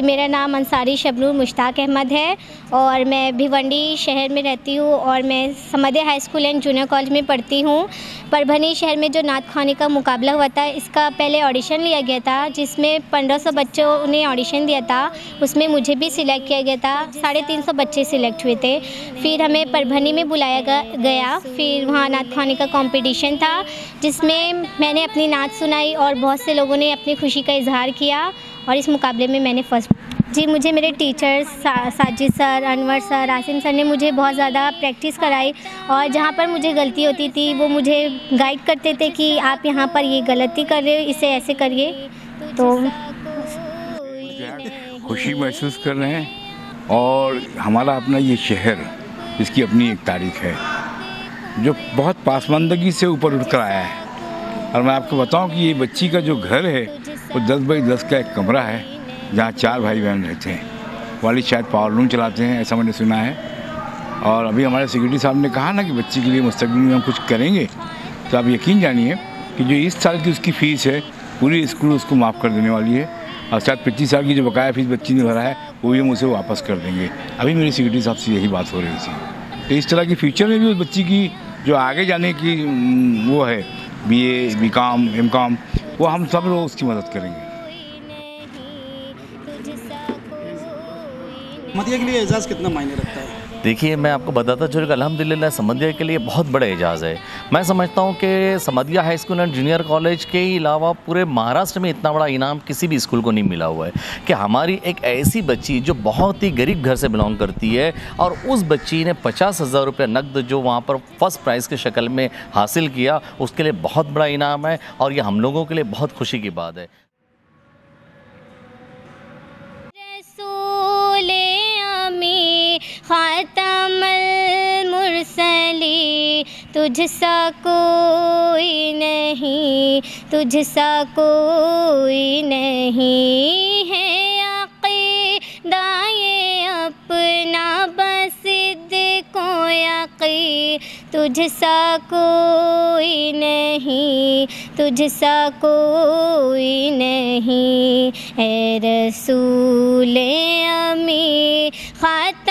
मेरा नाम अंसारी शबनूर मुश्ताक अहमद है और मैं भिवंडी शहर में रहती हूँ और मैं Samadhya high school and junior college में पढ़ती हूँ। परभनी शहर में जो नात ख़्वानी का मुकाबला हुआ था, इसका पहले ऑडिशन लिया गया था जिसमें 1500 बच्चों ने ऑडिशन दिया था। उसमें मुझे भी सिलेक्ट किया गया था। 350 बच्चे सिलेक्ट हुए थे। फिर हमें परभनी में बुलाया गया। फिर वहाँ नात ख़्वानी का कॉम्पिटिशन था जिसमें मैंने अपनी नात सुनाई और बहुत से लोगों ने अपनी खुशी का इजहार किया और इस मुकाबले में मैंने फर्स्ट। जी, मुझे मेरे teachers Sajid sir, Anwar sir, Asim sir ने मुझे बहुत ज़्यादा प्रैक्टिस कराई और जहाँ पर मुझे गलती होती थी वो मुझे गाइड करते थे कि आप यहाँ पर ये गलती कर रहे हो, इसे ऐसे करिए। तो खुशी महसूस कर रहे हैं और हमारा अपना ये शहर, इसकी अपनी एक तारीख है जो बहुत पासमानदगी से ऊपर उठ कर आया है। और मैं आपको बताऊं कि ये बच्ची का जो घर है वो 10 बाई 10 का एक कमरा है जहाँ 4 भाई बहन रहते हैं। वालिद शायद पावर लूम चलाते हैं, ऐसा मैंने सुना है। और अभी हमारे सेक्रेटरी साहब ने कहा ना कि बच्ची के लिए मुस्तकबिल में हम कुछ करेंगे, तो आप यकीन जानिए कि जो इस साल की उसकी फ़ीस है पूरी स्कूल उसको माफ़ कर देने वाली है और शायद 25 साल की जो बकाया फ़ीस बच्ची ने भरा है वो भी हम उसे वापस कर देंगे। अभी मेरी सेक्रेटरी साहब से यही बात हो रही थी। तो इस तरह की फ्यूचर में भी उस बच्ची की जो आगे जाने की वो है BA, BCom, MCom, वो हम सब लोग उसकी मदद करेंगे। समधिया के लिए एजाज़ कितना मायने रखता है? देखिए, मैं आपको बताता चलूँ कि अल्हम्दुलिल्लाह समधिया के लिए बहुत बड़ा एजाज़ है। मैं समझता हूँ कि Samadhiya high school and junior college के अलावा पूरे महाराष्ट्र में इतना बड़ा इनाम किसी भी स्कूल को नहीं मिला हुआ है कि हमारी एक ऐसी बच्ची जो बहुत ही गरीब घर से बिलोंग करती है और उस बच्ची ने 50,000 रुपये नकद जो वहाँ पर फर्स्ट प्राइज़ की शक्ल में हासिल किया, उसके लिए बहुत बड़ा इनाम है और ये हम लोगों के लिए बहुत खुशी की बात है। ख़ातमुल मुरसली तुझसा कोई नहीं, तुझसा कोई नहीं है अक़ीदा ये अपना बसिद को यक़ी, तुझसा कोई नहीं, तुझसा कोई नहीं। ए रसूल अमी ख़ातमुल